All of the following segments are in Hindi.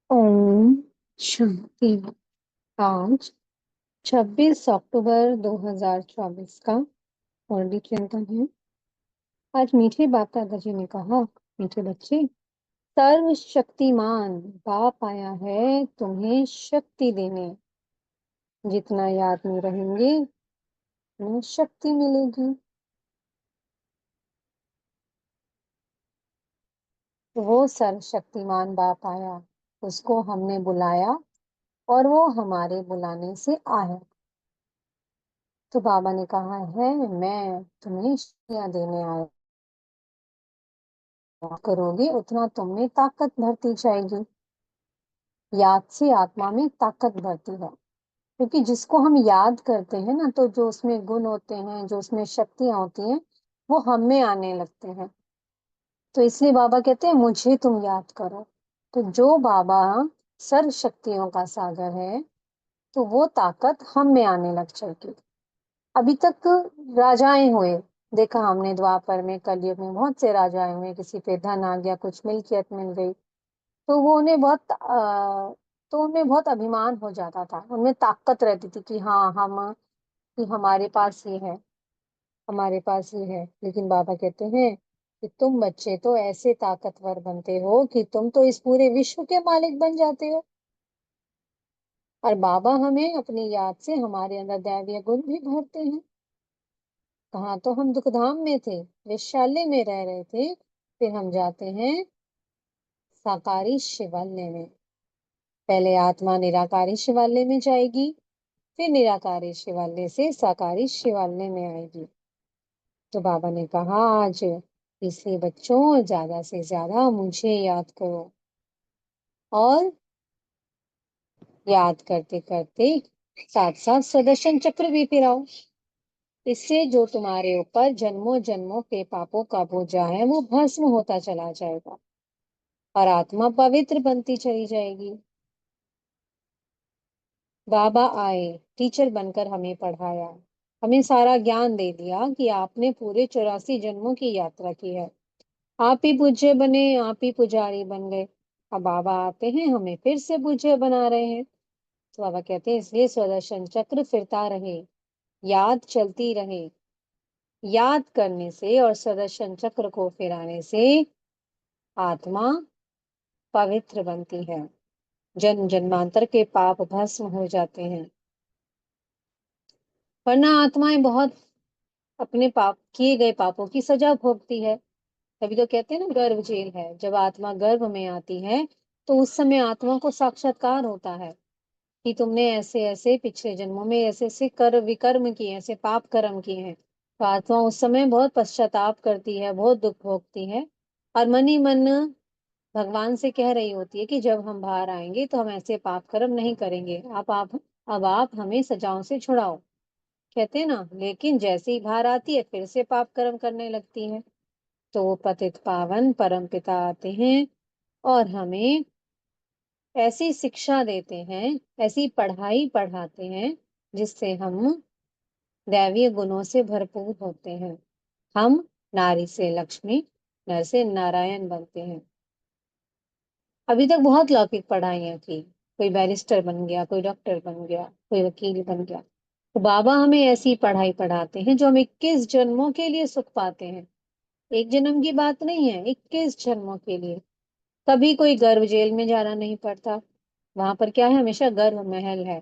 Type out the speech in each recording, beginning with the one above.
ओम शांति। आज 26 अक्टूबर 2024 का मुरली चिंतन है। आज मीठे बाप दादाजी ने कहा, मीठे बच्चे, सर्वशक्तिमान बाप आया है तुम्हें शक्ति देने। जितना याद में रहेंगे उन्हें शक्ति मिलेगी। तो वो सर्वशक्तिमान बाप आया, उसको हमने बुलाया और वो हमारे बुलाने से आया। तो बाबा ने कहा है, मैं तुम्हें शक्तियां देने आया। करोगे उतना तुम में ताकत भरती जाएगी। याद से आत्मा में ताकत भरती है, क्योंकि जिसको हम याद करते हैं ना, तो जो उसमें गुण होते हैं, जो उसमें शक्तियां होती हैं, वो हम में आने लगते हैं। तो इसलिए बाबा कहते हैं मुझे तुम याद करो। तो जो बाबा सर्व शक्तियों का सागर है, तो वो ताकत हम में आने लग जाएगी। अभी तक राजाएं हुए, देखा हमने द्वापर में, कलयुग में बहुत से राजाएं हुए। किसी पे धन आ गया, कुछ मिल्कियत मिल गई, तो वो उन्हें बहुत तो उनमें बहुत अभिमान हो जाता था, उनमें ताकत रहती थी कि हाँ हम, कि हमारे पास ये है, हमारे पास ये है। लेकिन बाबा कहते हैं कि तुम बच्चे तो ऐसे ताकतवर बनते हो कि तुम तो इस पूरे विश्व के मालिक बन जाते हो। और बाबा हमें अपनी याद से हमारे अंदर दैवीय गुण भी भरते हैं। कहाँ तो हम दुखधाम में थे, वैशाल्य में रह रहे थे, फिर हम जाते हैं साकारी शिवालय में। पहले आत्मा निराकारी शिवालय में जाएगी, फिर निराकारी शिवालय से साकारी शिवालय में आएगी। तो बाबा ने कहा आज, इसलिए बच्चों ज्यादा से ज्यादा मुझे याद करो, और याद करते करते साथ साथ सुदर्शन चक्र भी फिराओ। इससे जो तुम्हारे ऊपर जन्मों जन्मों के पापों का बोझा है वो भस्म होता चला जाएगा और आत्मा पवित्र बनती चली जाएगी। बाबा आए, टीचर बनकर हमें पढ़ाया, हमें सारा ज्ञान दे दिया कि आपने पूरे 84 जन्मों की यात्रा की है। आप ही पूज्य बने, आप ही पुजारी बन गए। अब बाबा आते हैं, हमें फिर से पूज्य बना रहे हैं। तो बाबा कहते हैं इसलिए स्वदर्शन चक्र फिरता रहे, याद चलती रहे। याद करने से और स्वदर्शन चक्र को फिराने से आत्मा पवित्र बनती है, जन्म जन्मांतर के पाप भस्म हो जाते हैं। वरना आत्माएं बहुत अपने पाप, किए गए पापों की सजा भोगती है। तभी तो कहते हैं ना, गर्भ जेल है। जब आत्मा गर्भ में आती है, तो उस समय आत्मा को साक्षात्कार होता है कि तुमने ऐसे ऐसे पिछले जन्मों में ऐसे ऐसे कर विकर्म किए, ऐसे पाप कर्म किए हैं। तो आत्मा उस समय बहुत पश्चाताप करती है, बहुत दुख भोगती है, और मन ही मन भगवान से कह रही होती है कि जब हम बाहर आएंगे तो हम ऐसे पाप कर्म नहीं करेंगे। अब आप हमें सजाओं से छुड़ाओ, कहते हैं ना। लेकिन जैसे ही बाहर आती है, फिर से पाप कर्म करने लगती है। तो वो पतित पावन परम पिता आते हैं और हमें ऐसी शिक्षा देते हैं, ऐसी पढ़ाई पढ़ाते हैं, जिससे हम दैवीय गुणों से भरपूर होते हैं। हम नारी से लक्ष्मी, नर से नारायण बनते हैं। अभी तक बहुत लौकिक पढ़ाइयाँ की, कोई बैरिस्टर बन गया, कोई डॉक्टर बन गया, कोई वकील बन गया। तो बाबा हमें ऐसी पढ़ाई पढ़ाते हैं जो हम 21 जन्मों के लिए सुख पाते हैं। एक जन्म की बात नहीं है, 21 जन्मों के लिए। कभी कोई गर्भ जेल में जाना नहीं पड़ता। वहां पर क्या है, हमेशा गर्भ महल है।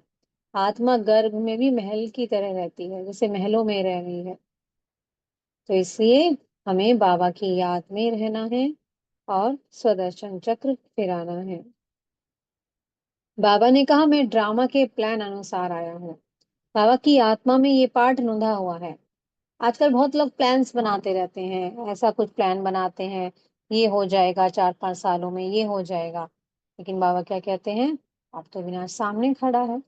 आत्मा गर्भ में भी महल की तरह रहती है, जैसे महलों में रह रही है। तो इसलिए हमें बाबा की याद में रहना है और स्वदर्शन चक्र फिराना है। बाबा ने कहा मैं ड्रामा के प्लान अनुसार आया हूँ। बाबा की आत्मा में ये पाठ नोंधा हुआ है। आजकल बहुत लोग प्लान्स बनाते रहते हैं, ऐसा कुछ प्लान बनाते हैं, ये हो जाएगा 4-5 सालों में, ये हो जाएगा। लेकिन बाबा क्या कहते हैं, अब तो विनाश सामने खड़ा है।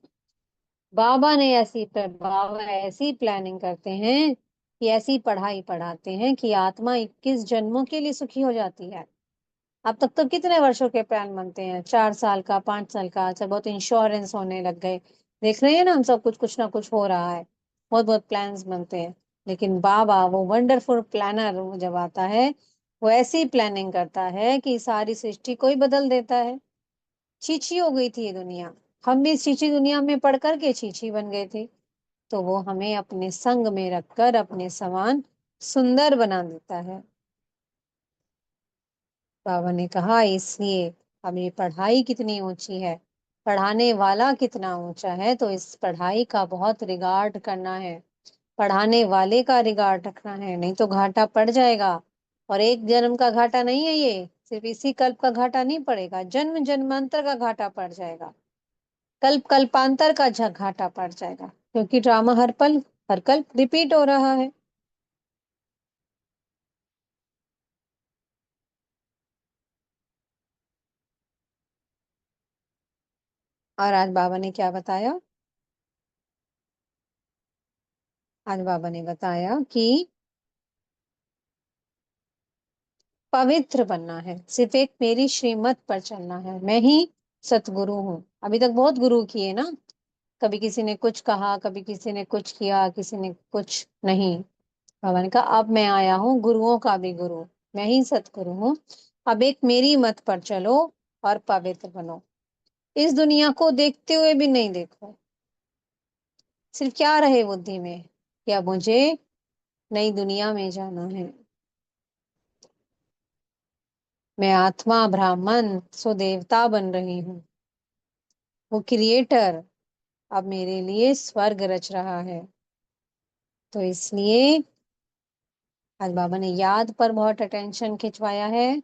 बाबा ऐसी प्लानिंग करते हैं कि ऐसी पढ़ाई पढ़ाते हैं कि आत्मा 21 जन्मों के लिए सुखी हो जाती है। अब तक तो कितने वर्षों के प्लान बनते हैं, 4 साल का, 5 साल का। अच्छा, बहुत इंश्योरेंस होने लग गए। देख रहे हैं ना हम सब, कुछ कुछ ना कुछ हो रहा है, बहुत बहुत प्लान्स बनते हैं। लेकिन बाबा वो वंडरफुल प्लानर जब आता है, वो ऐसी प्लानिंग करता है कि सारी सृष्टि को ही बदल देता है। छीछी हो गई थी ये दुनिया। हम भी इस छीछी दुनिया में पड़ कर के छीछी बन गए थे। तो वो हमें अपने संग में रखकर अपने समान सुंदर बना देता है। बाबा ने कहा इसलिए अब ये पढ़ाई कितनी ऊंची है, पढ़ाने वाला कितना ऊंचा है, तो इस पढ़ाई का बहुत रिगार्ड करना है, पढ़ाने वाले का रिगार्ड रखना है, नहीं तो घाटा पड़ जाएगा। और एक जन्म का घाटा नहीं है ये, सिर्फ इसी कल्प का घाटा नहीं पड़ेगा, जन्म जन्मांतर का घाटा पड़ जाएगा, कल्प कल्पांतर का घाटा पड़ जाएगा, क्योंकि ड्रामा हर पल हर कल्प रिपीट हो रहा है। और आज बाबा ने क्या बताया? आज बाबा ने बताया कि पवित्र बनना है, सिर्फ एक मेरी श्रीमत पर चलना है, मैं ही सतगुरु हूँ। अभी तक बहुत गुरु किए ना, कभी किसी ने कुछ कहा, कभी किसी ने कुछ किया, किसी ने कुछ नहीं। बाबा ने कहा अब मैं आया हूँ गुरुओं का भी गुरु, मैं ही सतगुरु हूँ। अब एक मेरी मत पर चलो और पवित्र बनो। इस दुनिया को देखते हुए भी नहीं देखो, सिर्फ क्या रहे बुद्धि में कि अब मुझे नई दुनिया में जाना है। मैं आत्मा ब्राह्मण सो देवता बन रही हूँ। वो क्रिएटर अब मेरे लिए स्वर्ग रच रहा है। तो इसलिए आज बाबा ने याद पर बहुत अटेंशन खिंचवाया है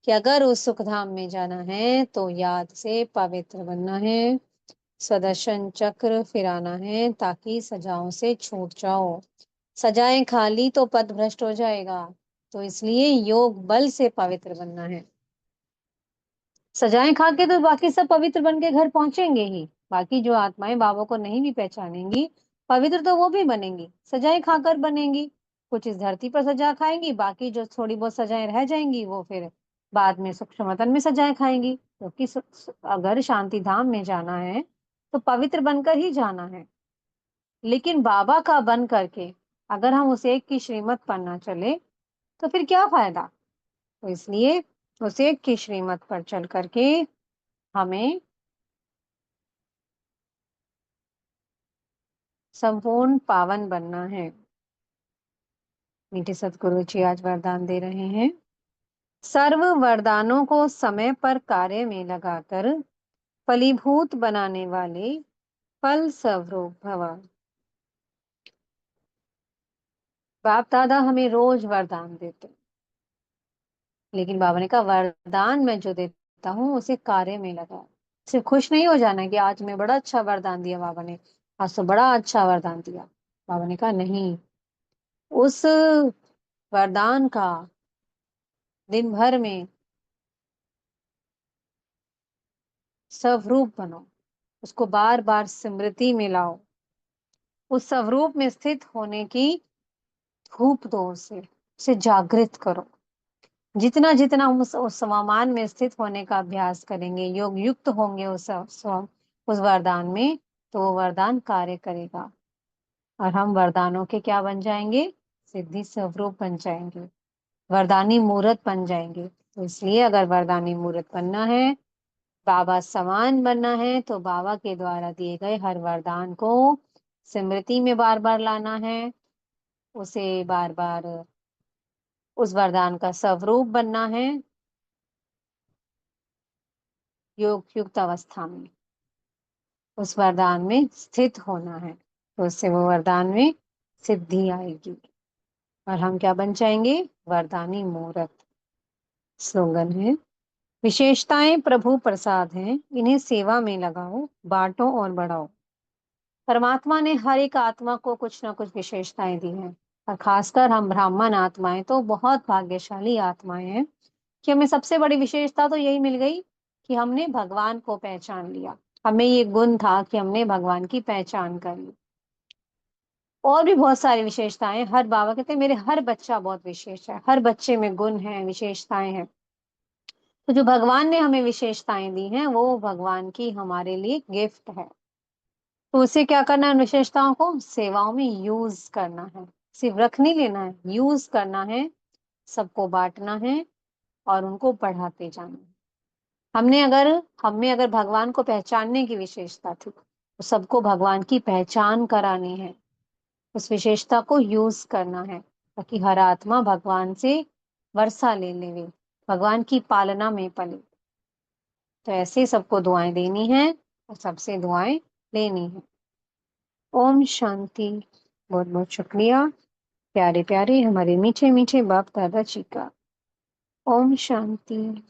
कि अगर उस सुखधाम में जाना है तो याद से पवित्र बनना है, सुदर्शन चक्र फिराना है ताकि सजाओं से छूट जाओ। सजाएं खाली तो पद भ्रष्ट हो जाएगा। तो इसलिए योग बल से पवित्र बनना है। सजाएं खा के तो बाकी सब पवित्र बन के घर पहुंचेंगे ही। बाकी जो आत्माएं बाबा को नहीं भी पहचानेंगी, पवित्र तो वो भी बनेंगी, सजाएं खाकर बनेंगी। कुछ इस धरती पर सजा खाएंगी, बाकी जो थोड़ी बहुत सजाएं रह जाएंगी वो फिर बाद में सूक्ष्म वतन में सजाएं खाएंगी, क्योंकि अगर शांति धाम में जाना है तो पवित्र बनकर ही जाना है। लेकिन बाबा का बन करके अगर हम उस एक की श्रीमत पर ना चले तो फिर क्या फायदा। तो इसलिए उस एक की श्रीमत पर चल करके हमें संपूर्ण पावन बनना है। मीठे सतगुरु जी आज वरदान दे रहे हैं। सर्व वरदानों को समय पर कार्य में लगाकर फलीभूत बनाने वाले फल स्वरूप भव। बाप दादा हमें रोज वरदान देते हैं, लेकिन बाबा ने कहा वरदान मैं जो देता हूँ उसे कार्य में लगा। सिर्फ खुश नहीं हो जाना कि आज मैं बड़ा अच्छा वरदान दिया बाबा ने, आज तो बड़ा अच्छा वरदान दिया। बाबा ने कहा नहीं, उस वरदान का दिन भर में स्वरूप बनो, उसको बार बार स्मृति में लाओ, उस स्वरूप में स्थित होने की धूप दो, उसे जागृत करो। जितना जितना हम उस स्वमान में स्थित होने का अभ्यास करेंगे, योग युक्त होंगे उस वरदान में, तो वो वरदान कार्य करेगा और हम वरदानों के क्या बन जाएंगे? सिद्धि स्वरूप बन जाएंगे, वरदानी मूर्त बन जाएंगे। तो इसलिए अगर वरदानी मूर्त बनना है, बाबा समान बनना है, तो बाबा के द्वारा दिए गए हर वरदान को स्मृति में बार बार लाना है, उसे बार बार उस वरदान का स्वरूप बनना है, योग युक्त अवस्था में उस वरदान में स्थित होना है, तो उससे वो वरदान में सिद्धि आएगी और हम क्या बन जाएंगे? वरदानी मूर्त। स्लोगन है, विशेषताएं प्रभु प्रसाद हैं, इन्हें सेवा में लगाओ, बांटो और बढ़ाओ। परमात्मा ने हर एक आत्मा को कुछ ना कुछ विशेषताएं दी हैं, और खासकर हम ब्राह्मण आत्माएं तो बहुत भाग्यशाली आत्माएं हैं कि हमें सबसे बड़ी विशेषता तो यही मिल गई कि हमने भगवान को पहचान लिया। हमें ये गुण था कि हमने भगवान की पहचान कर ली। और भी बहुत सारी विशेषताएं, हर बाबा कहते हैं मेरे हर बच्चा बहुत विशेष है, हर बच्चे में गुण हैं, विशेषताएं हैं। तो जो भगवान ने हमें विशेषताएं दी हैं वो भगवान की हमारे लिए गिफ्ट है। तो उसे क्या करना है? उन विशेषताओं को सेवाओं में यूज करना है, सिर्फ रख नहीं लेना है, यूज करना है, सबको बांटना है और उनको बढ़ाते जाना है। हमने अगर हम में अगर भगवान को पहचानने की विशेषता थी, तो सबको भगवान की पहचान करानी है। उस विशेषता को यूज़ करना है, ताकि हर आत्मा भगवान से वर्षा ले लेवे, भगवान की पालना में पले। तो ऐसे ही सबको दुआएँ देनी हैं और सबसे दुआएँ लेनी हैं। ओम शांति। बहुत-बहुत शुक्रिया, प्यारे-प्यारे हमारे मीठे-मीठे बाप-दादा जी का। ओम शांति।